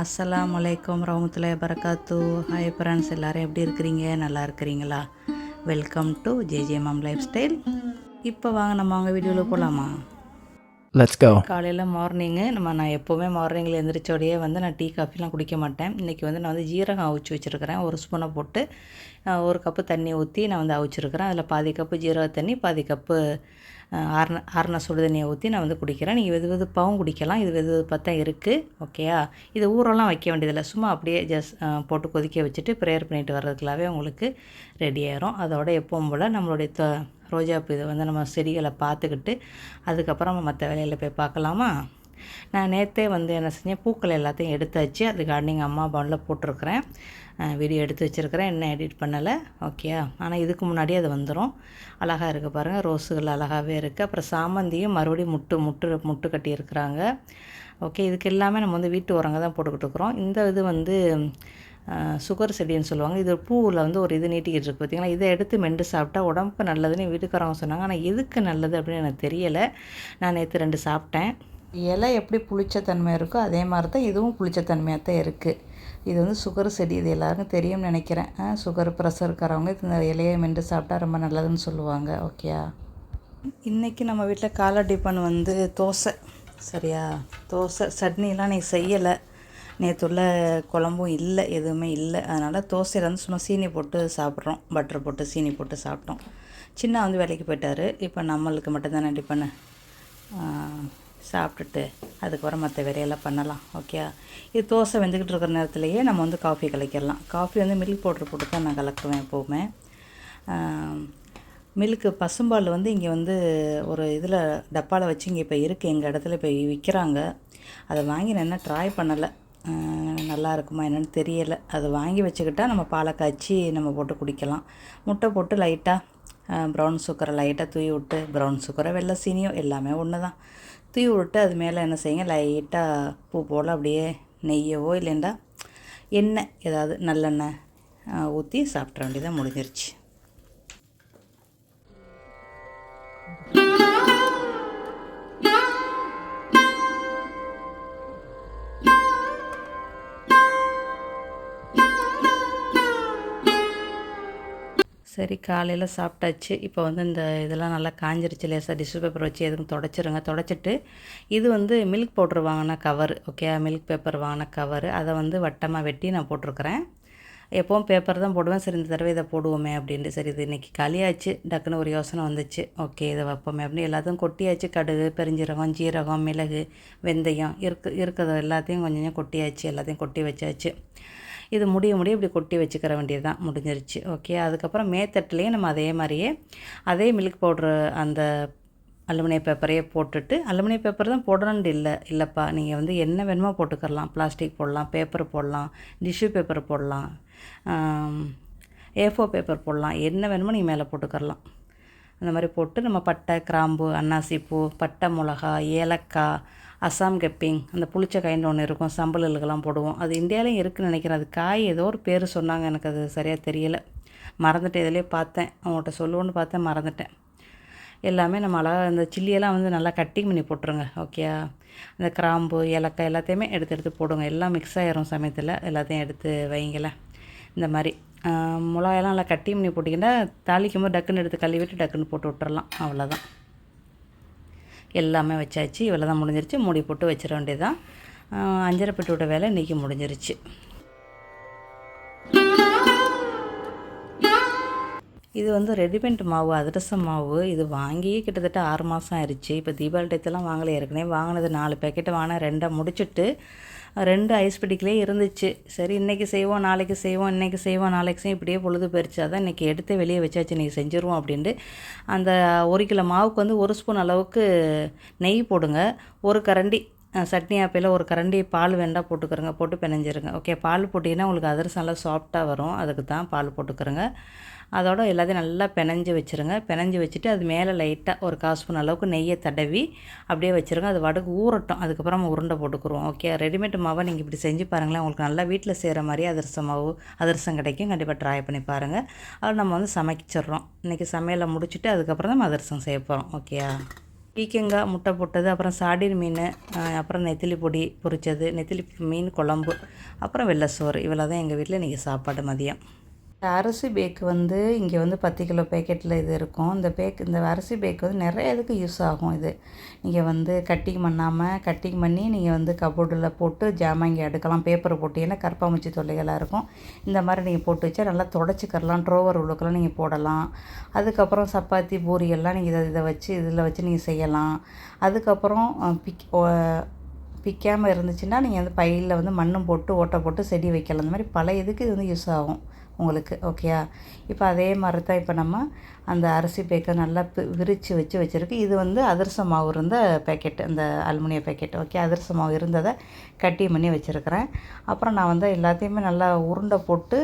அஸ்ஸலாமு அலைக்கும் ரஹ்மத்துல்லாஹி வபரகாத்து. ஹாய் ஃப்ரெண்ட்ஸ், எல்லோரும் எப்படி இருக்கிறீங்க? நல்லா இருக்கிறீங்களா? Welcome to JJ mom lifestyle. இப்போ வாங்க நம்ம அவங்க வீடியோவில் போகலாமா? Let's go. காலையில் மார்னிங்கு நான் எப்போவுமே மார்னிங்கில் எழுந்திரிச்சோடையே நான் டீ காஃபிலாம் குடிக்க மாட்டேன். இன்றைக்கி நான் ஜீரகம் அவிச்சு வச்சுருக்கிறேன். ஒரு ஸ்பூனை போட்டு 1 கப்பு தண்ணி ஊற்றி நான் அவிச்சிருக்கிறேன். அதில் பாதி கப்பு ஜீரக தண்ணி, பாதி கப்பு ஆறுன சுடு தண்ணியை ஊற்றி நான் குடிக்கிறேன். நீங்கள் வெது வெதுப்பாகவும் குடிக்கலாம். இது வெது வெதுப்பாக தான் இருக்குது. ஓகேயா? இது ஊரெல்லாம் வைக்க வேண்டியதில்லை. சும்மா அப்படியே ஜஸ்ட் போட்டு கொதிக்க வச்சுட்டு ப்ரேயர் பண்ணிட்டு வர்றதுக்குள்ளாவே உங்களுக்கு ரெடி ஆயிரும். அதோட எப்பவும் போல் நம்மளுடைய ரோஜாப்பூ இதை நம்ம செடிகளை பார்த்துக்கிட்டு அதுக்கப்புறம் மற்ற வேலையில் போய் பார்க்கலாமா? நான் நேற்றே என்ன செஞ்சேன், பூக்கள் எல்லாத்தையும் எடுத்தாச்சு. அது கார்டனிங் அம்மா பவுனில் போட்டிருக்கிறேன். வீடியோ எடுத்து வச்சுருக்கிறேன், என்ன எடிட் பண்ணலை. ஓகேயா? ஆனால் இதுக்கு முன்னாடியே அது வந்துடும். அழகாக இருக்குது பாருங்கள், ரோஸுகள் அழகாகவே இருக்குது. அப்புறம் சாமந்தியும் மறுபடியும் முட்டு கட்டியிருக்கிறாங்க. ஓகே, இதுக்கு எல்லாமே நம்ம வீட்டு உரங்க தான் போட்டுக்கிட்டு இருக்கிறோம். இந்த இது சுகர் செடின்னு சொல்லுவாங்க. இது பூவில் ஒரு இது நீட்டிக்கிட்டு இருக்குது பார்த்திங்களா? இதை எடுத்து மென்று சாப்பிட்டா உடம்புக்கு நல்லதுன்னு வீட்டுக்காரவங்க சொன்னாங்க. ஆனால் எதுக்கு நல்லது அப்படின்னு எனக்கு தெரியலை. நான் நேற்று 2 சாப்பிட்டேன். இலை எப்படி புளிச்சத்தன்மை இருக்கோ அதே மாதிரி தான் இதுவும் புளிச்சத்தன்மையாக தான் இருக்குது. இது சுகர் செடி. இது எல்லாருக்கும் தெரியும்னு நினைக்கிறேன். சுகர் ப்ரெஷர் இருக்கிறவங்க இந்த இலையை மென்று சாப்பிட்டா ரொம்ப நல்லதுன்னு சொல்லுவாங்க. ஓகேயா? இன்றைக்கி நம்ம வீட்டில் காலை டிஃபன் தோசை. சரியா? தோசை சட்னிலாம் நீ செய்யலை. நேற்றுள்ள குழம்பும் இல்லை, எதுவுமே இல்லை. அதனால் தோசையில் சும்மா சீனி போட்டு சாப்பிட்றோம். பட்டர் போட்டு சீனி போட்டு சாப்பிட்டோம். சின்ன வேலைக்கு போயிட்டார். இப்போ நம்மளுக்கு மட்டும்தானே டிஃபனு. சாப்பிட்டுட்டு அதுக்கப்புறம் மற்ற வேலையெல்லாம் பண்ணலாம். ஓகே, இது தோசை வெந்துக்கிட்டு இருக்கிற நேரத்துலையே நம்ம காஃபி கலக்கிடலாம். காஃபி மில்க் பவுட்ரு போட்டு தான் நான் கலக்குவேன் எப்போவுமே. மில்க்கு பசும்பால் இங்கே ஒரு இதில் டப்பாவில் வச்சு இங்கே இப்போ இருக்குது, எங்கள் இடத்துல இப்போ விற்கிறாங்க. அதை வாங்கி நான் என்ன ட்ரை பண்ணலை, நல்லா இருக்குமா என்னென்னு தெரியலை. அதை வாங்கி வச்சுக்கிட்டால் நம்ம பாலை காய்ச்சி நம்ம போட்டு குடிக்கலாம். முட்டை போட்டு லைட்டாக ப்ரௌன் சுகரை லைட்டாக தூவி விட்டு, ப்ரௌன் சுகரை வெள்ளை சீனியோ எல்லாமே ஒன்று தான், தூவி விட்டு அது மேலே என்ன செய்யுங்க, லைட்டாக பூ போல் அப்படியே நெய்யவோ இல்லைண்டா எண்ணெய் ஏதாவது நல்லெண்ணெய் ஊற்றி சாப்பிட்ற வேண்டியதான், முடிஞ்சிருச்சு. சரி, காலையில் சாப்பிட்டாச்சு. இப்போ இந்த இதெல்லாம் நல்லா காஞ்சிருச்சு. லேசாக டிஷ்யூ பேப்பர் வச்சு எதுக்கும் தொடச்சிருங்க. தொடச்சிட்டு இது மில்க் பவுட்ரு வாங்கின கவர். ஓகே, மில்க் பேப்பர் வாங்கின கவர். அதை வட்டமாக வெட்டி நான் போட்டிருக்கிறேன். எப்போவும் பேப்பர் தான் போடுவேன். சரி, இந்த தடவை இதை போடுவோமே அப்படின்ட்டு. சரி, இது இன்றைக்கி காலியாச்சு. டக்குன்னு ஒரு யோசனை வந்துச்சு. ஓகே, இதை வைப்போமே அப்படின்னு எல்லாத்தையும் கொட்டியாச்சு. கடுகு, பெருஞ்சீரகம், ஜீரகம், மிளகு, வெந்தயம் இருக்கிறது எல்லாத்தையும் கொஞ்சம் கொஞ்சம் கொட்டியாச்சு. எல்லாத்தையும் கொட்டி வச்சாச்சு. இது முடிய இப்படி கொட்டி வச்சுக்கிற வேண்டியது தான், முடிஞ்சிருச்சு. ஓகே, அதுக்கப்புறம் மேத்தட்டுலேயே நம்ம அதே மாதிரியே அதே மில்க் பவுட்ரு அந்த அலுமினிய பேப்பரையே போட்டுட்டு, அலுமினிய பேப்பர் தான் போடணுன்னு இல்லைப்பா, நீங்கள் என்ன வேணுமோ போட்டுக்கலாம். பிளாஸ்டிக் போடலாம், பேப்பர் போடலாம், டிஷ்யூ பேப்பர் போடலாம், A4 பேப்பர் போடலாம், என்ன வேணுமோ நீங்கள் மேலே போட்டுக்கலாம். அந்த மாதிரி போட்டு நம்ம பட்டை, கிராம்பு, அன்னாசிப்பூ, பட்டை மிளகா, ஏலக்காய், அசாம் கெப்பிங், அந்த புளிச்ச காயின்னு ஒன்று இருக்கும், சம்பளுக்கெல்லாம் போடுவோம். அது இந்தியாவிலையும் இருக்குதுன்னு நினைக்கிறேன். அது காய் ஏதோ ஒரு பேர் சொன்னாங்க, எனக்கு அது சரியாக தெரியலை, மறந்துட்டேன். இதிலே பார்த்தேன், அவங்கள்ட்ட சொல்லுவோன்னு பார்த்தேன், மறந்துட்டேன். எல்லாமே நம்ம அழகாக இந்த சில்லியெல்லாம் நல்லா கட்டிங் பண்ணி போட்டுருங்க. ஓகே, அந்த கிராம்பு, ஏலக்காய் எல்லாத்தையுமே எடுத்து போடுங்க. எல்லாம் மிக்ஸ் ஆகிரும் சமயத்தில். எல்லாத்தையும் எடுத்து வைங்களேன். இந்த மாதிரி மிளகாயெல்லாம் நல்லா கட்டி பண்ணி போட்டிங்கன்னா தாளிக்கும் போது டக்குன்னு எடுத்து கழுவிட்டு டக்குன்னு போட்டு விட்டுறலாம். அவ்வளோதான், எல்லாமே வச்சாச்சு. இவ்வளோ தான், முடிஞ்சிருச்சு. மூடி போட்டு வச்சிட வேண்டியதான். அஞ்சரை பெட்டி விட்ட வேலை இன்றைக்கி முடிஞ்சிருச்சு. இது ரெடிமேட் மாவு, அதிரசம் மாவு. இது வாங்கி கிட்டத்தட்ட 6 மாதம் ஆயிடுச்சு. இப்போ தீபாவளி டயத்தெல்லாம் வாங்கலை. ஏற்கனவே வாங்கினது 4 பேக்கெட்டு வாங்கினேன். 2 முடிச்சுட்டு 2 ஐஸ் பெட்டிக்கிலே இருந்துச்சு. சரி, இன்றைக்கி செய்வோம், நாளைக்கு செய்வோம், இன்றைக்கி செய்வோம், நாளைக்கு செய்வோம், இப்படியே பொழுது போயிடுச்சு. அதான் இன்றைக்கி எடுத்து வெளியே வச்சாச்சு, இன்றைக்கி செஞ்சுருவோம் அப்படின்ட்டு. அந்த 1 கிலோ மாவுக்கு 1 ஸ்பூன் அளவுக்கு நெய் போடுங்க. 1 கரண்டி சட்னி ஆப்பையில் 1 கரண்டி பால் வேண்டாம் போட்டுக்கிறங்க, போட்டு பிணைஞ்சிருங்க. ஓகே, பால் போட்டிங்கன்னா உங்களுக்கு அதிரசம் நல்லா சாஃப்டாக வரும். அதுக்கு தான் பால் போட்டுக்கிறங்க. அதோட எல்லாத்தையும் நல்லா பிணைஞ்சி வச்சுருங்க. பிணைஞ்சி வச்சுட்டு அது மேலே லைட்டாக 1/4 ஸ்பூன் அளவுக்கு நெய்யை தடவி அப்படியே வச்சுருங்க. அது வடக்கு ஊறட்டும். அதுக்கப்புறம் நம்ம உருண்டை போட்டுக்குருவோம். ஓகே, ரெடிமேட் மாவை நீங்கள் இப்படி செஞ்சு பாருங்களேன். உங்களுக்கு நல்லா வீட்டில் செய்கிற மாதிரி அதிரசம் கிடைக்கும். கண்டிப்பாக ட்ரை பண்ணி பாருங்கள். அதை நம்ம சமைச்சிட்றோம். இன்றைக்கி சமையலை முடிச்சுட்டு அதுக்கப்புறம் தான் அதிரசம் செய்ய போகிறோம். ஓகேயா? பீக்கங்காய் முட்டை போட்டது, அப்புறம் சார்டின் மீன், அப்புறம் நெத்திலி பொடி பொரிச்சது, நெத்திலி மீன் குழம்பு, அப்புறம் வெள்ளை சோறு. இவ்வளோ தான் எங்கள் வீட்டில் இன்றைக்கி சாப்பாடு மதியம். அரிசி பேக்கு வந்து இங்கே வந்து 10 கிலோ பேக்கெட்டில் இது இருக்கும். இந்த அரிசி பேக் வந்து நிறைய இதுக்கு யூஸ் ஆகும். இது நீங்கள் வந்து கட்டிங் பண்ணாமல் கட்டிங் பண்ணி நீங்கள் வந்து கபோர்டில் போட்டு ஜாமான் இங்கே எடுக்கலாம். பேப்பரை போட்டு, ஏன்னா கரப்பாம்பூச்சி தொல்லைகளாக இருக்கும். இந்த மாதிரி நீங்கள் போட்டு வச்சா நல்லா துடைச்சிக்கிறலாம். ட்ரோவர் உள்ளுக்கெல்லாம் நீங்கள் போடலாம். அதுக்கப்புறம் சப்பாத்தி பூரி எல்லாம் நீங்கள் இதை வச்சு இதில் வச்சு நீங்கள் செய்யலாம். அதுக்கப்புறம் பிக்காமல் இருந்துச்சுன்னா நீங்கள் வந்து பையில் வந்து மண்ணும் போட்டு ஓட்டை போட்டு செடி வைக்கலாம். அந்த மாதிரி பல இதுக்கு இது வந்து யூஸ் ஆகும் உங்களுக்கு. ஓகேயா? இப்போ அதே மாதிரி தான் இப்போ நம்ம அந்த அரிசி பேக்கை நல்லா விரித்து வச்சுருக்கு. இது வந்து அதிரச மாவு இருந்த பேக்கெட்டு, அந்த அலுமினிய பேக்கெட். ஓகே, அதிரச மாவு இருந்ததை கட்டி பண்ணி வச்சுருக்கிறேன். அப்புறம் நான் வந்து எல்லாத்தையுமே நல்லா உருண்டை போட்டு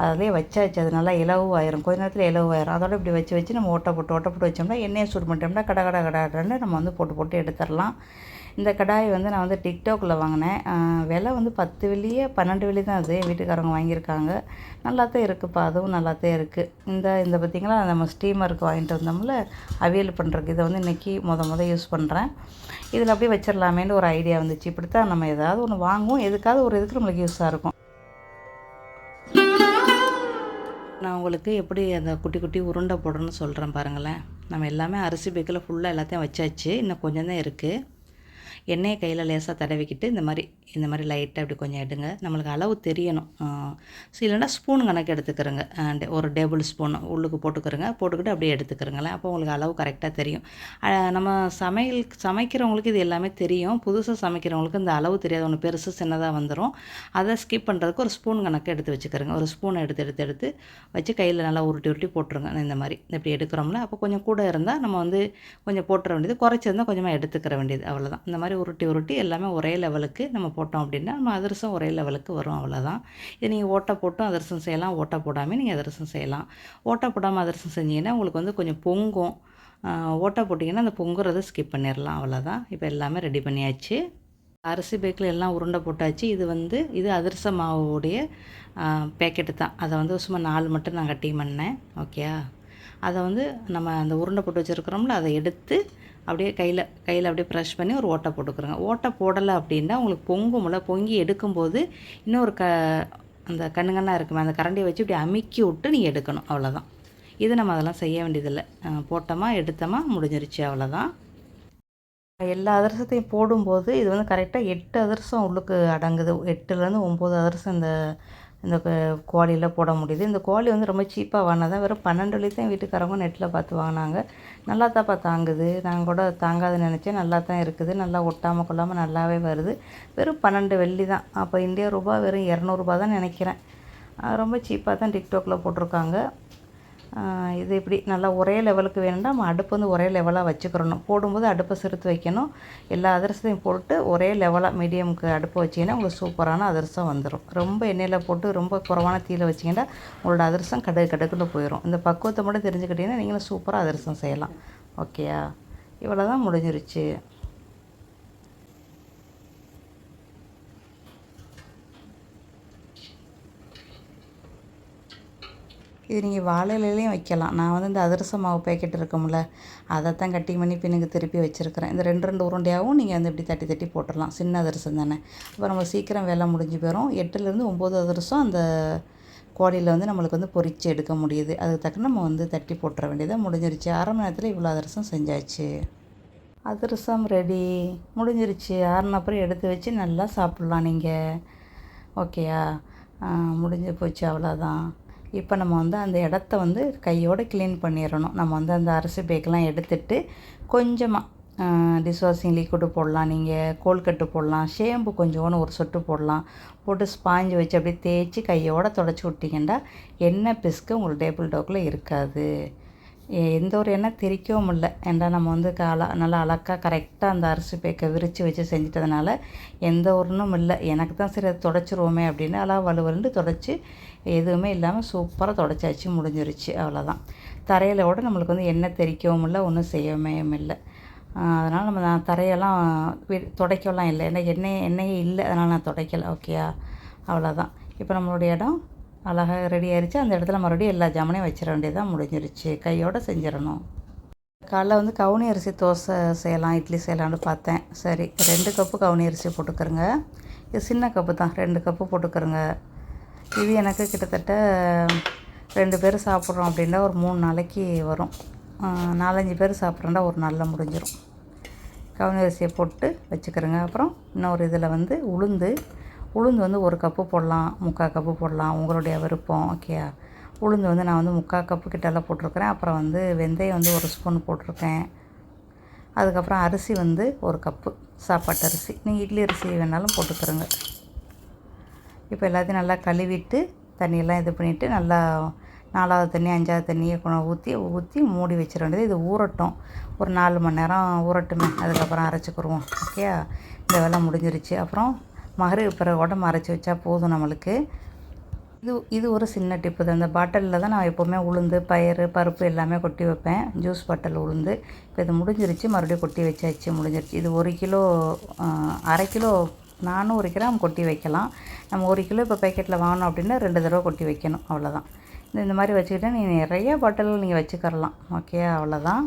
அதிலே வச்சாச்சு. அது நல்லா இலவாயிரும், கொஞ்ச நேரத்தில் இலவாயிரும். அதோட இப்படி வச்சு நம்ம ஓட்டை போட்டு வச்சோம்னா, எண்ணெயை சூடு பண்ணிட்டோம்னா கடன்னு நம்ம வந்து போட்டு எடுத்துடலாம். இந்த கடாய் வந்து நான் வந்து டிக்டாக்கில் வாங்கினேன். விலை வந்து 10 வெள்ளியே 12 வெள்ளி தான். அது வீட்டுக்காரங்க வாங்கியிருக்காங்க. நல்லா தான் இருக்குதுப்பா, அதுவும் நல்லா தான் இருக்குது. இந்த பார்த்திங்களா, நம்ம ஸ்டீமருக்கு வாங்கிட்டு வந்தோம்ல அவியல் பண்ணுறதுக்கு, இதை வந்து இன்றைக்கி முத யூஸ் பண்ணுறேன். இதில் அப்படியே வச்சிடலாமேன்னு ஒரு ஐடியா வந்துச்சு. இப்படி தான் நம்ம ஏதாவது ஒன்று வாங்குவோம், எதுக்காவது ஒரு இதுக்கு நம்மளுக்கு யூஸாக இருக்கும். நான் உங்களுக்கு எப்படி அந்த குட்டி குட்டி உருண்டை போடணும்னு சொல்கிறேன் பாருங்களேன். நம்ம எல்லாமே அரிசி பேக்கில் ஃபுல்லாக எல்லாத்தையும் வச்சாச்சு. இன்னும் கொஞ்சம் தான் இருக்குது. எண்ணெயை கையில் லேசாக தடவிக்கிட்டு இந்த மாதிரி லைட்டாக இப்படி கொஞ்சம் எடுங்க. நம்மளுக்கு அளவு தெரியணும். இல்லைன்னா ஸ்பூன் கணக்கு எடுத்துக்கிறோங்க. ஒரு டேபிள் ஸ்பூன் உள்ளுக்கு போட்டுக்கிட்டு அப்படியே எடுத்துக்கிறோங்களேன். அப்போ உங்களுக்கு அளவு கரெக்டாக தெரியும். நம்ம சமைக்கிறவங்களுக்கு இது எல்லாமே தெரியும். புதுசாக சமைக்கிறவங்களுக்கு இந்த அளவு தெரியாது, ஒன்று பெருசு சின்னதாக வந்துடும். அதை ஸ்கிப் பண்ணுறதுக்கு ஒரு ஸ்பூன் கணக்கு எடுத்து வச்சுக்கிறோங்க. ஒரு ஸ்பூனை எடுத்து வச்சு கையில் நல்லா உருட்டி போட்டுருங்க. இந்த மாதிரி இப்படி எடுக்கிறோம்ல, அப்போ கொஞ்சம் கூட இருந்தால் நம்ம வந்து கொஞ்சம் போட்டுற வேண்டியது, குறைச்சிருந்தால் கொஞ்சமாக எடுத்துக்கிற வேண்டியது, அவ்வளோதான். இந்த மாதிரி உருட்டி எல்லாமே ஒரே லெவலுக்கு நம்ம போட்டோம் அப்படின்னா நம்ம அதிரசம் ஒரே லெவலுக்கு வரும், அவ்வளோதான். இது நீங்கள் ஓட்டை போட்டும் அதிரசம் செய்யலாம், ஓட்டை போடாமல் நீங்கள் அதிரசம் செய்யலாம். ஓட்டை போடாமல் அதிரசம் செஞ்சீங்கன்னா உங்களுக்கு வந்து கொஞ்சம் பொங்கும். ஓட்டை போட்டிங்கன்னா அந்த பொங்குறதை ஸ்கிப் பண்ணிடலாம், அவ்வளோதான். இப்போ எல்லாமே ரெடி பண்ணியாச்சு. அரிசி பேக்கில் எல்லாம் உருண்டை போட்டாச்சு. இது அதிரச மாவுடைய பேக்கெட்டு தான். அதை வந்து சும்மா 4 மட்டும் நான் கட்டிங் பண்ணேன். ஓகே, அதை வந்து நம்ம அந்த உருண்டை போட்டு வச்சுருக்கிறோம்ல, அதை எடுத்து அப்படியே கையில் அப்படியே ப்ரெஷ் பண்ணி ஒரு ஓட்டை போட்டுக்கிறோங்க. ஓட்டை போடலை அப்படின்னா உங்களுக்கு பொங்கும்ல, பொங்கி எடுக்கும்போது இன்னொரு அந்த கண்ணுங்கள்லாம் இருக்குமே, அந்த கரண்டியை வச்சு இப்படி அமுக்கி விட்டு நீங்கள் எடுக்கணும், அவ்வளோதான். இது நம்ம அதெல்லாம் செய்ய வேண்டியதில்லை. போட்டோமா எடுத்தோமா முடிஞ்சிருச்சு, அவ்வளோதான். எல்லா அதிரசத்தையும் போடும்போது இது வந்து கரெக்டாக 8 அதிரசம் உள்ளுக்கு அடங்குது. 8லேருந்து 9 அதிரசம் இந்த குவாலியில் போட முடியுது. இந்த குவாலி வந்து ரொம்ப சீப்பாக வாங்கினதான். வெறும் 12 வெள்ளி தான் வீட்டுக்காரங்க நெட்டில் பார்த்து வாங்கினாங்க. நல்லா தான்ப்பா தாங்குது. நான் கூட தாங்காதுன்னு நினச்சேன். நல்லா தான் இருக்குது. நல்லா ஒட்டாமல் கொள்ளாமல் நல்லாவே வருது. வெறும் 12 வெள்ளி தான். அப்போ இந்தியா ரூபா வெறும் 200 தான் நினைக்கிறேன். ரொம்ப சீப்பாக தான் டிக்டாக்கில் போட்டிருக்காங்க. இது இப்படி நல்லா ஒரே லெவலுக்கு வேணும்னா நம்ம அடுப்பு வந்து ஒரே லெவலாக வச்சுக்கிறணும். போடும்போது அடுப்பை சிறுத்து வைக்கணும். எல்லா அதிரசத்தையும் போட்டு ஒரே லெவலாக மீடியமுக்கு அடுப்பை வச்சிங்கன்னா உங்களுக்கு சூப்பரான அதிரசம் வந்துடும். ரொம்ப எண்ணெயில் போட்டு ரொம்ப குறைவான தீயில் வச்சிங்கன்னா உங்களோட அதிரசம் கடுக்குன்னு போயிடும். இந்த பக்குவத்தை மட்டும் தெரிஞ்சுக்கிட்டிங்கன்னா நீங்களும் சூப்பராக அதிரசம் செய்யலாம். ஓகேயா? இவ்வளோ தான் முடிஞ்சிருச்சு. இது நீங்கள் வாழை இலையிலையும் வைக்கலாம். நான் வந்து இந்த அதிரச மாவு பேக்கெட் இருக்கும்ல, அதை தான் கட்டிங் பண்ணி பின்னுக்கு திருப்பி வச்சுருக்கிறேன். இந்த 2 உருண்டையாகவும் நீங்கள் வந்து இப்படி தட்டி போட்டுடலாம். சின்ன அதிரசம் தானே, அப்போ நம்ம சீக்கிரம் வேலை முடிஞ்சு போயிடும். 8லேருந்து 9 அதிரசம் அந்த கோடியில் வந்து நம்மளுக்கு வந்து பொரித்து எடுக்க முடியுது. அதுக்கு தக்க நம்ம வந்து தட்டி போட்டுற வேண்டியதாக முடிஞ்சிருச்சு. 1/2 மணி நேரத்தில் இவ்வளோ அதிரசம் செஞ்சாச்சு. அதிரசம் ரெடி முடிஞ்சிருச்சு. அப்புறம் எடுத்து வச்சு நல்லா சாப்பிட்லாம் நீங்கள். ஓகேயா? முடிஞ்சு போச்சு, அவ்வளோதான். இப்போ நம்ம வந்து அந்த இடத்த வந்து கையோடு க்ளீன் பண்ணிடணும். நம்ம வந்து அந்த அரிசி பேக்கெலாம் எடுத்துட்டு கொஞ்சமாக டிஷ் வாஷிங் லிக்விடு போடலாம், நீங்கள் கோல்கட்டு போடலாம், ஷேம்பு கொஞ்சோன்னு ஒரு சொட்டு போட்டு ஸ்பாஞ்சு வச்சு அப்படியே தேய்ச்சி கையோடு தொடச்சி விட்டிங்கன்னா எண்ணெய் பிஸ்கு உங்களுக்கு டேபிள் டாப்பில் இருக்காது. எந்த ஒரு எண்ணெய் தெரிக்கவும் இல்லை. ஏன்னா நம்ம வந்து நல்லா அழகாக கரெக்டாக அந்த அரிசி பேக்கை விரித்து வச்சு செஞ்சிட்டதுனால எந்த ஒன்றும் இல்லை. எனக்கு தான் சரி அதை தொடச்சிருவோமே அப்படின்னு எல்லாம் வலுவலுண்டு தொடச்சி எதுவுமே இல்லாமல் சூப்பராக தொடச்சாச்சு, முடிஞ்சிருச்சு, அவ்வளோதான். தரையிலோட நம்மளுக்கு வந்து எண்ணெய் தெரிக்கவும் இல்லை, ஒன்றும் செய்யவும் இல்லை. அதனால் நான் தரையெல்லாம் துடைக்கலாம் இல்லை, ஏன்னா எண்ணெயே இல்லை, அதனால் நான் துடைக்கலை. ஓகேயா? அவ்வளோதான். இப்போ நம்மளுடைய இடம் அழகாக ரெடி ஆயிடுச்சு. அந்த இடத்துல மறுபடியும் எல்லா ஜாமானையும் வச்சிட வேண்டியதாக முடிஞ்சிருச்சு. கையோடு செஞ்சிடணும். காலைல வந்து கவுனி அரிசி தோசை செய்யலாம், இட்லி செய்யலான்னு பார்த்தேன். சரி 2 கப்பு கவுனி அரிசி போட்டுக்கிறேங்க. இது சின்ன கப்பு தான், 2 கப்பு போட்டுக்கிறேங்க. இது எனக்கு கிட்டத்தட்ட 2 பேர் சாப்பிட்றோம் அப்படின்னா ஒரு 3 நாளைக்கு வரும். 4-5 பேர் சாப்பிட்றோன்னா ஒரு நாளில் முடிஞ்சிடும். கவுனி அரிசியை போட்டு வச்சுக்கிறேங்க. அப்புறம் இன்னொரு இதில் வந்து உளுந்து வந்து 1 கப்பு போடலாம், 3/4 கப்பு போடலாம், உங்களுடைய விருப்பம். ஓகே, உளுந்து வந்து நான் வந்து 3/4 கப்பு கிட்டலாம் போட்டிருக்கிறேன். அப்புறம் வந்து வெந்தயம் வந்து 1 ஸ்பூன் போட்டிருக்கேன். அதுக்கப்புறம் அரிசி வந்து 1 கப்பு, சாப்பாட்டு அரிசி. நீங்கள் இட்லி அரிசி வேணாலும் போட்டுக்கிறோங்க. இப்போ எல்லாத்தையும் நல்லா கழுவிட்டு தண்ணியெல்லாம் இது பண்ணிவிட்டு நல்லா 4வது தண்ணி 5வது தண்ணியை ஊற்றி மூடி வச்சிட வேண்டியது. இது ஊறட்டும், ஒரு 4 மணி நேரம் ஊறட்டுமே, அதுக்கப்புறம் அரைச்சிக்கிடுவோம். ஓகே, இந்த வேலை முடிஞ்சிருச்சு. அப்புறம் மகரிப் பிறகு உடம்பு அரைச்சி வச்சா போதும் நம்மளுக்கு. இது ஒரு சின்ன டிப்பு தான். இந்த பாட்டிலில் தான் நான் எப்போவுமே உளுந்து பருப்பு எல்லாமே கொட்டி வைப்பேன். ஜூஸ் பாட்டில் உளுந்து. இப்போ இது முடிஞ்சிருச்சு, மறுபடியும் கொட்டி வச்சாச்சு, முடிஞ்சிருச்சு. இது 1 கிலோ 1/2 கிலோ 400 கிராம் கொட்டி வைக்கலாம். நம்ம 1 கிலோ இப்போ பேக்கெட்டில் வாங்கினோம் அப்படின்னா 2 தடவை கொட்டி வைக்கணும், அவ்வளோதான். இந்த மாதிரி வச்சுக்கிட்டா நீங்கள் நிறைய பாட்டில் நீங்கள் வச்சுக்கரலாம். ஓகே, அவ்வளோதான்.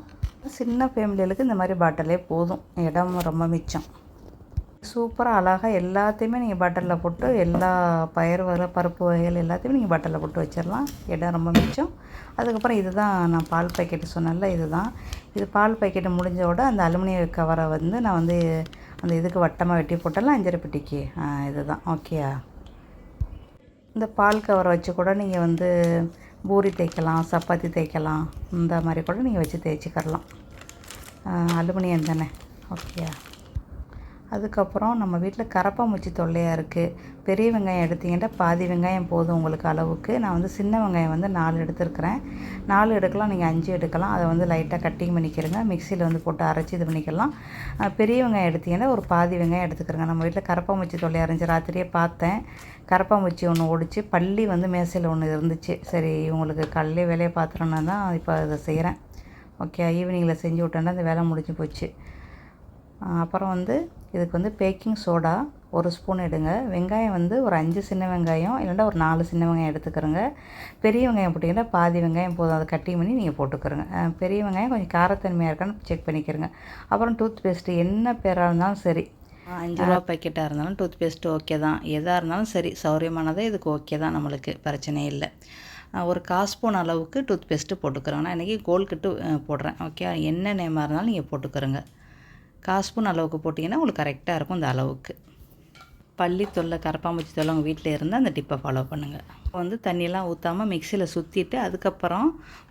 சின்ன ஃபேமிலிகளுக்கு இந்த மாதிரி பாட்டிலே போதும், இடம் ரொம்ப மிச்சம். சூப்பராக அழகாக எல்லாத்தையுமே நீங்கள் பாட்டிலில் போட்டு எல்லா பருப்பு வகைகள் எல்லாத்தையுமே நீங்கள் பாட்டிலில் போட்டு வச்சிடலாம், இடம் ரொம்ப மிச்சம். அதுக்கப்புறம் இது தான் நான் பால் பாக்கெட்டு சொன்னேன்ல, இது பால் பாக்கெட்டு முடிஞ்சோட அந்த அலுமினிய கவரை வந்து நான் வந்து அந்த இதுக்கு வட்டமாக வெட்டி போட்டலாம், 5 பெட்டிக்கு. இது தான். ஓகே, இந்த பால் கவரை வச்சு கூட நீங்கள் வந்து பூரி தேய்க்கலாம், சப்பாத்தி தேய்க்கலாம், இந்த மாதிரி கூட நீங்கள் வச்சு தேய்ச்சிக்கிறலாம். அலுமினியம் தானே. ஓகே, அதுக்கப்புறம் நம்ம வீட்டில் கரப்பாம்பூச்சி தொல்லையாக இருக்குது. பெரிய வெங்காயம் எடுத்திங்கன்னா பாதி வெங்காயம் போதும் உங்களுக்கு அளவுக்கு. நான் வந்து சின்ன வெங்காயம் வந்து 4 எடுத்துருக்கிறேன். 4 எடுக்கலாம், நீங்கள் 5 எடுக்கலாம். அதை வந்து லைட்டாக கட்டிங் பண்ணிக்கிறங்க, மிக்சியில் வந்து போட்டு அரைச்சி இது பண்ணிக்கலாம். பெரிய வெங்காயம் எடுத்திங்கன்னா ஒரு பாதி வெங்காயம் எடுத்துக்கிறேங்க. நம்ம வீட்டில் கரப்பாம்பூச்சி தொல்லையாக இருந்துச்சு, ராத்திரியே பார்த்தேன். கரப்பாம்பூச்சி ஒன்று ஓடிச்சு, பள்ளி வந்து மேசையில் ஒன்று இருந்துச்சு. சரி, இவங்களுக்கு காலையிலே வேலையை பார்த்துறோன்னா தான் இப்போ இதை செய்கிறேன். ஓகே, ஈவினிங்கில் செஞ்சு விட்டேன்னா அந்த வேலை முடிஞ்சு போச்சு. அப்புறம் வந்து இதுக்கு வந்து பேக்கிங் சோடா 1 ஸ்பூன் எடுங்க. வெங்காயம் வந்து ஒரு 5 சின்ன வெங்காயம் இல்லைன்னா ஒரு 4 சின்ன வெங்காயம் எடுத்துக்கிறோங்க. பெரிய வெங்காயம் போட்டிங்கன்னா பாதி வெங்காயம் போதும், அதை கட்டிங் பண்ணி நீங்கள் போட்டுக்கிறோங்க. பெரிய வெங்காயம் கொஞ்சம் காரத்தன்மையாக இருக்கான்னு செக் பண்ணிக்கிறங்க. அப்புறம் டூத் பேஸ்ட்டு என்ன பேராக இருந்தாலும் சரி, 5 ரூபா பாக்கெட்டாக இருந்தாலும் டூத் பேஸ்ட்டு ஓகே தான். எதாக இருந்தாலும் சரி, சௌரியமானதே இதுக்கு ஓகே தான், நம்மளுக்கு பிரச்சனையே இல்லை. ஒரு 1/4 ஸ்பூன் அளவுக்கு டூத் பேஸ்ட்டு போட்டுக்கிறோங்க. நான் இன்றைக்கி கோல்கிட்டு போடுறேன். ஓகே, என்ன நேமாக இருந்தாலும் நீங்கள் போட்டுக்கிறோங்க. 1/4 ஸ்பூன் அளவுக்கு போட்டிங்கன்னா உங்களுக்கு கரெக்டாக இருக்கும் இந்த அளவுக்கு. பள்ளி தொல்லை கரப்பாம்பூச்சி தொல்லை உங்கள் வீட்டில் இருந்தால் அந்த டிப்பை ஃபாலோ பண்ணுங்கள். இப்போ வந்து தண்ணியெல்லாம் ஊற்றாமல் மிக்சியில் சுற்றிட்டு அதுக்கப்புறம்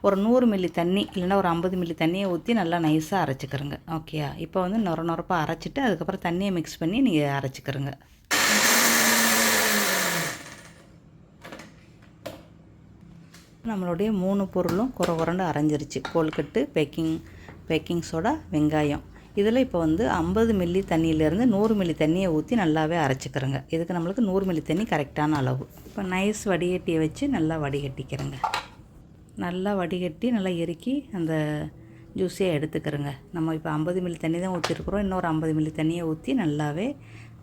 ஒரு 100 மில்லி தண்ணி இல்லைன்னா ஒரு 50 மில்லி தண்ணியை ஊற்றி நல்லா நைஸாக அரைச்சிக்கிறங்க. ஓகேயா, இப்போ வந்து நொரப்பாக அரைச்சிட்டு அதுக்கப்புறம் தண்ணியை மிக்ஸ் பண்ணி நீங்கள் அரைச்சிக்கிறங்க. நம்மளுடைய 3 பொருளும் குறண்டு அரைஞ்சிருச்சு. கோல்கட்டு, பேக்கிங் சோடா, வெங்காயம். இதில் இப்போ வந்து 50 மில்லி தண்ணியிலேருந்து 100 மில்லி தண்ணியை ஊற்றி நல்லாவே அரைச்சிக்கிறேங்க. இதுக்கு நம்மளுக்கு 100 மில்லி தண்ணி கரெக்டான அளவு. இப்போ நைஸ் வடிகட்டியை வச்சு நல்லா வடிகட்டிக்கிறேங்க. நல்லா வடிகட்டி நல்லா இறுக்கி அந்த ஜூஸியை எடுத்துக்கிறேங்க. நம்ம இப்போ 50 மில்லி தண்ணி தான் ஊற்றிருக்குறோம், இன்னொரு 50 மில்லி தண்ணியை ஊற்றி நல்லாவே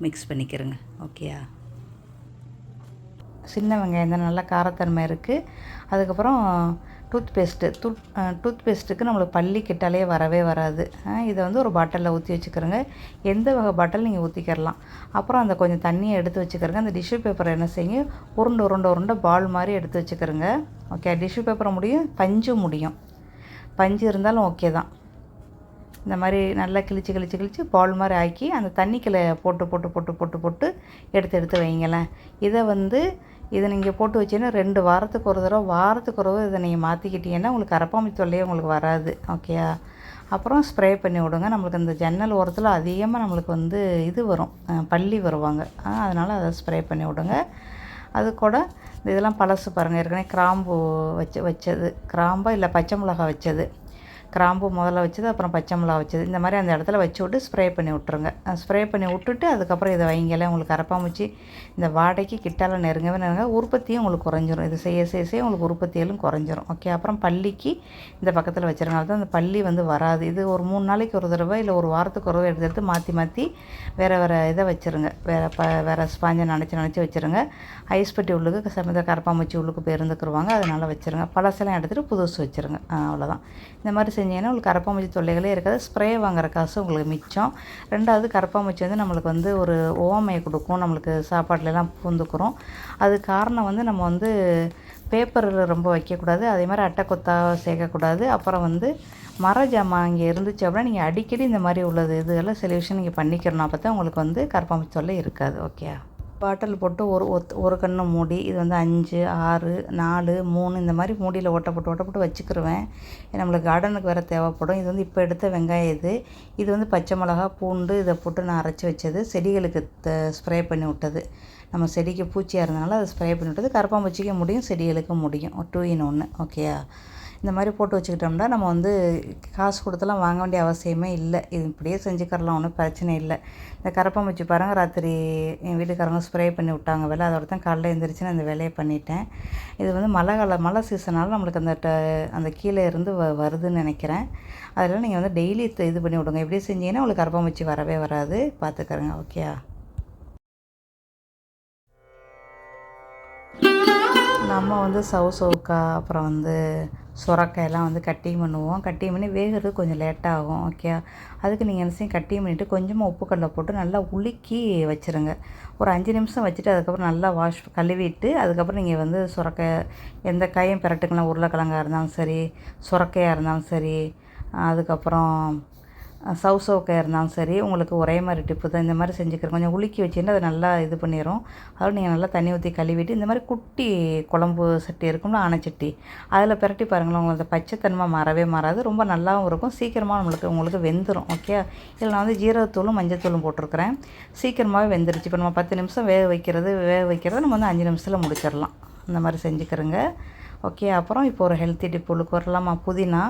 மிக்ஸ் பண்ணிக்கிறேங்க. ஓகேயா, சின்ன வெங்காயம் தான் நல்லா காரத்தன்மை இருக்குது. அதுக்கப்புறம் டூத் பேஸ்ட்டுக்கு நம்மளுக்கு பள்ளி கிட்டாலே வரவே வராது. இதை வந்து ஒரு பாட்டிலில் ஊற்றி வச்சுக்கிறோங்க. எந்த வகை பாட்டில் நீங்கள் ஊற்றிக்கிறலாம். அப்புறம் அந்த கொஞ்சம் தண்ணியை எடுத்து வச்சுக்கிறோங்க. அந்த டிஷ்யூ பேப்பரை என்ன செய்யுங்க, உருண்டை பால் மாதிரி எடுத்து வச்சுக்கிறோங்க. ஓகே, டிஷ்யூ பேப்பரை முடியும், பஞ்சு இருந்தாலும் ஓகே தான். இந்த மாதிரி நல்லா கிழிச்சு பால் மாதிரி ஆக்கி அந்த தண்ணிக்குள்ளே போட்டு எடுத்து வைங்களேன். இதை நீங்கள் போட்டு வச்சிங்கன்னா 2 வாரத்துக்கு ஒரு தடவை இதை நீங்கள் மாற்றிக்கிட்டீங்கன்னா உங்களுக்கு கரப்பாம்பூச்சி தொல்லையே உங்களுக்கு வராது. ஓகேயா, அப்புறம் ஸ்ப்ரே பண்ணி விடுங்க. நம்மளுக்கு இந்த ஜன்னல் ஓரத்தில் அதிகமாக நம்மளுக்கு வந்து இது வரும், பள்ளி வருவாங்க. அதனால் அதை ஸ்ப்ரே பண்ணி விடுங்க. அது கூட இதெல்லாம் பழசு பாருங்கள், ஏற்கனவே கிராம்பு வச்சது, கிராம்பா இல்லை பச்சை மிளகா வச்சது, கிராம்பு முதல்ல வச்சது, அப்புறம் பச்சை மிளகா வச்சது, இந்த மாதிரி அந்த இடத்துல வச்சு விட்டு ஸ்ப்ரே பண்ணி விட்ருங்க. ஸ்ப்ரே பண்ணி விட்டுட்டு அதுக்கப்புறம் இதை வைங்கல. உங்களுக்கு கரப்பாம்பூச்சி இந்த வாடைக்கு கிட்டால நெருங்க உற்பத்தியும் உங்களுக்கு குறைஞ்சிரும். இது செய்ய உங்களுக்கு உற்பத்தியெல்லாம் குறைஞ்சிரும். ஓகே, அப்புறம் பள்ளிக்கு இந்த பக்கத்தில் வச்சுருங்க. தான் அந்த பள்ளி வந்து வராது. இது ஒரு 3 நாளைக்கு ஒரு தடவை இல்லை ஒரு வாரத்துக்கு ஒரு தடவை எடுத்து மாற்றி வேறு இதை வச்சுருங்க. வேறு ஸ்பாஞ்சை நினச்சி வச்சுருங்க. ஐஸ் பெட்டி உள்ளுக்கு கரப்பாம்பூச்சி உள்ளுக்கு போய் இருந்துக்குருவாங்க, அதனால் வச்சுருங்க. பழசெல்லாம் எடுத்துகிட்டு புதுசு வச்சுருங்க. அவ்வளோதான். இந்த மாதிரி செஞ்சீங்கன்னா உங்களுக்கு கரப்பாம்பூச்சி தொல்லைகளே இருக்காது. ஸ்ப்ரே வாங்குற காசு உங்களுக்கு மிச்சம். 2வது கரப்பாம்பூச்சி வந்து நம்மளுக்கு வந்து ஒரு ஓமையை கொடுக்கும், நம்மளுக்கு சாப்பாட்டிலலாம் பூந்துக்கிறோம். அது காரணம் வந்து நம்ம வந்து பேப்பரில் ரொம்ப வைக்கக்கூடாது, அதே மாதிரி அட்டை கொத்தாக சேர்க்கக்கூடாது. அப்புறம் வந்து மர ஜாமான் இங்கே இருந்துச்சு அப்படின்னா நீங்கள் அடிக்கடி இந்த மாதிரி உள்ளது இதெல்லாம் சில விஷயம் நீங்கள் பண்ணிக்கிறணும். அப்போ தான் உங்களுக்கு வந்து கரப்பாம்பூச்சி தொல்லை இருக்காது. ஓகே, பாட்டில் போட்டு ஒரு கன்று மூடி, இது வந்து 5, 6, 4, 3 இந்த மாதிரி மூடியில் ஓட்டை போட்டு வச்சுக்கிருவேன். நம்மளுக்கு கார்டனுக்கு வேறு தேவைப்படும். இது வந்து இப்போ எடுத்த வெங்காயம் இது வந்து பச்சை மிளகா, பூண்டு இதை போட்டு நான் அரைச்சி வச்சது. செடிகளுக்கு ஸ்ப்ரே பண்ணி விட்டது. நம்ம செடிக்கு பூச்சியாக இருந்தனால அதை ஸ்ப்ரே பண்ணி விட்டது. கரப்பாம்பூச்சிக்கு முடியும், செடிகளுக்கும் முடியும். 2 in 1. ஓகேயா, இந்த மாதிரி போட்டு வச்சுக்கிட்டோம்னா நம்ம வந்து காசு கொடுத்தெல்லாம் வாங்க வேண்டிய அவசியமே இல்லை. இது இப்படியே செஞ்சுக்கரலாம், ஒன்றும் பிரச்சனை இல்லை. இந்த கரப்பாம்பூச்சி பாருங்கள், ராத்திரி என் வீட்டுக்காரங்க ஸ்ப்ரே பண்ணி விட்டாங்க வேலை, அதோட தான் காலையில் எழுந்திரிச்சு நான் இந்த வேலையை பண்ணிட்டேன். இது வந்து மழை சீசனால் நம்மளுக்கு அந்த கீழே இருந்து வருதுன்னு நினைக்கிறேன். அதெல்லாம் நீங்கள் வந்து டெய்லி இது பண்ணி விடுங்க. இப்படியே செஞ்சீங்கன்னா உங்களுக்கு கரப்பாம்பூச்சி வரவே வராது. பார்த்துக்கறங்க. ஓகே, நம்ம வந்து சவுக்காய் அப்புறம் வந்து சுரக்காயெல்லாம் வந்து கட்டிங் பண்ணுவோம். கட்டிங் பண்ணி வேகிறது கொஞ்சம் லேட்டாகும். ஓகே, அதுக்கு நீங்கள் என்ன செய்யும், கட்டிங் பண்ணிவிட்டு கொஞ்சமாக உப்புக்கல்லை போட்டு நல்லா உலுக்கி வச்சுருங்க. ஒரு 5 நிமிஷம் வச்சுட்டு அதுக்கப்புறம் நல்லா கழுவிட்டு அதுக்கப்புறம் நீங்கள் வந்து சுரக்காய் எந்த காயும் பிரட்டுக்கலாம். உருளைக்கிழங்காக இருந்தாலும் சரி, சுரக்காயாக இருந்தாலும் சரி, அதுக்கப்புறம் சவுக்காயாக இருந்தாலும் சரி, உங்களுக்கு ஒரே மாதிரி டிப்பு தான். இந்த மாதிரி செஞ்சுக்கிறேன். கொஞ்சம் உலுக்கி வச்சுட்டு அதை நல்லா இது பண்ணிடும். அதோடு நீங்கள் நல்லா தண்ணி ஊற்றி கழுவிட்டு இந்த மாதிரி குட்டி குழம்பு சட்டி இருக்கும்ல, ஆனைச்சட்டி, அதில் பிரட்டி பாருங்களேன். உங்களுக்கு பச்சைத்தன்மை மாறாது. ரொம்ப நல்லாவும் இருக்கும். சீக்கிரமாக உங்களுக்கு வெந்துடும். ஓகே, இதில் நான் வந்து ஜீரகத்தூளும் மஞ்சத்தூளும் போட்டிருக்கிறேன். சீக்கிரமாகவே வெந்துருச்சு. இப்போ நம்ம 10 நிமிஷம் வேக வைக்கிறத நம்ம வந்து 5 நிமிஷத்தில் முடிச்சிடலாம். இந்த மாதிரி செஞ்சுக்கிறேங்க. ஓகே, அப்புறம் இப்போ ஒரு ஹெல்த்தி டிப்புக்கு வரலாமா. புதினா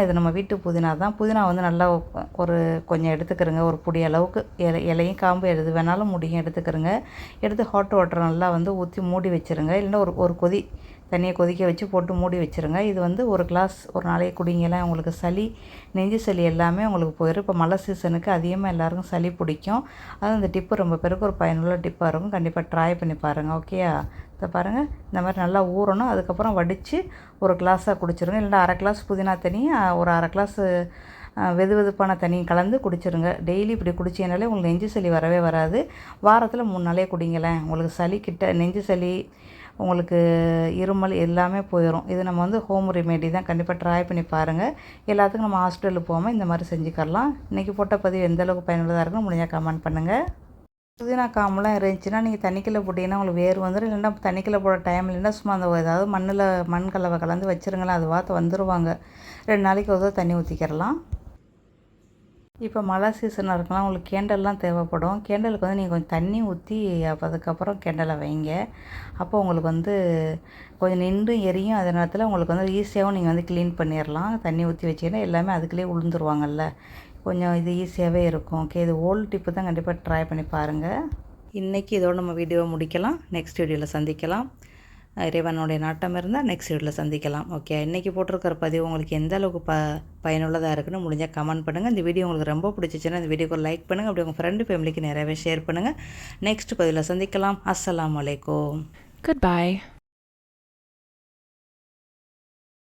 இது நம்ம வீட்டு புதினா தான். புதினா வந்து நல்லா கொஞ்சம் எடுத்துக்கிறங்க. ஒரு பொடி அளவுக்கு இலையும் காம்பு எது வேணாலும் முடியும் எடுத்துக்கிறங்க. எடுத்து ஹாட் வாட்டர் நல்லா வந்து ஊற்றி மூடி வச்சுருங்க. இல்லைன்னா ஒரு கொதி தண்ணியை கொதிக்க வச்சு போட்டு மூடி வச்சுருங்க. இது வந்து ஒரு கிளாஸ் ஒரு நாளைக்கு குடிங்கலாம். உங்களுக்கு சளி, நெஞ்சு சளி எல்லாமே உங்களுக்கு போயிடும். இப்போ மழை சீசனுக்கு அதிகமாக எல்லாருக்கும் சளி பிடிக்கும். அது இந்த டிப்பு ரொம்ப பேருக்கு ஒரு பயனுள்ள டிப்பாக இருக்கும். கண்டிப்பாக ட்ரை பண்ணி பாருங்கள். ஓகேயா, இதை பாருங்கள், இந்த மாதிரி நல்லா ஊறணும். அதுக்கப்புறம் வடித்து ஒரு கிளாஸாக குடிச்சிருங்க. இல்லைன்னா அரை கிளாஸ் புதினா தண்ணி, ஒரு அரை கிளாஸ் வெதுவெதுப்பான தண்ணியும் கலந்து குடிச்சிருங்க. டெய்லி இப்படி குடிச்சிங்கனாலே உங்களுக்கு நெஞ்சு சளி வரவே வராது. வாரத்தில் 3 நாளே குடிங்களேன். உங்களுக்கு சளி நெஞ்சு சளி, உங்களுக்கு இருமல் எல்லாமே போயிடும். இது நம்ம வந்து ஹோம் ரெமெடி தான். கண்டிப்பாக ட்ரை பண்ணி பாருங்கள். எல்லாத்துக்கும் நம்ம ஹாஸ்பிட்டலுக்கு போகாமல் இந்த மாதிரி செஞ்சுக்கலாம். இன்றைக்கி போட்ட பதிவு எந்தளவுக்கு பயனுள்ளதாக இருக்குன்னு முடிஞ்சால் கமெண்ட் பண்ணுங்கள். புதினா காம்பெலாம் இருந்துச்சுன்னா நீங்கள் தண்ணிக்குள்ளே போட்டிங்கன்னா உங்களுக்கு வேர் வந்துடும். இல்லைன்னா தண்ணிக்குள்ளே போட டைம் இல்லைன்னா சும்மா அந்த ஏதாவது மண் கலவை கலந்து வச்சுருங்களேன். அது பார்த்து வந்துடுவாங்க. 2 நாளைக்கு ஒரு தண்ணி ஊற்றிக்கிறலாம். இப்போ மழை சீசனாக இருக்கலாம், உங்களுக்கு கேண்டல்லாம் தேவைப்படும். கேண்டலுக்கு வந்து நீங்கள் கொஞ்சம் தண்ணி ஊற்றி அதுக்கப்புறம் கேண்டலை வைங்க. அப்போ உங்களுக்கு வந்து கொஞ்சம் நின்று எரியும். அதே நேரத்தில் உங்களுக்கு வந்து ஈஸியாகவும் நீங்கள் வந்து க்ளீன் பண்ணிடலாம். தண்ணி ஊற்றி வச்சிங்கன்னா எல்லாமே அதுக்குள்ளேயே உளுந்துருவாங்கல்ல, கொஞ்சம் இது ஈஸியாகவே இருக்கும். ஓகே, இது ஓல்டு டிப்பு தான். கண்டிப்பாக ட்ரை பண்ணி பாருங்கள். இன்றைக்கி இதோடு நம்ம வீடியோவை முடிக்கலாம். நெக்ஸ்ட் வீடியோவில் சந்திக்கலாம். இறைவனுடைய நாட்டம் இருந்தால் நெக்ஸ்ட் வீடியோவில் சந்திக்கலாம். ஓகே, இன்றைக்கி போட்டிருக்கிற பதிவு உங்களுக்கு எந்த அளவுக்கு பயனுள்ளதாக இருக்குன்னு முடிஞ்சால் கமெண்ட் பண்ணுங்கள். இந்த வீடியோ உங்களுக்கு ரொம்ப பிடிச்சிச்சின்னா இந்த வீடியோக்கு லைக் பண்ணுங்கள். அப்படி உங்கள் ஃப்ரெண்டு ஃபேமிலிக்கு நிறையவே ஷேர் பண்ணுங்கள். நெக்ஸ்ட் பதிவில் சந்திக்கலாம். அஸ்ஸலாமு அலைக்கும். Goodbye.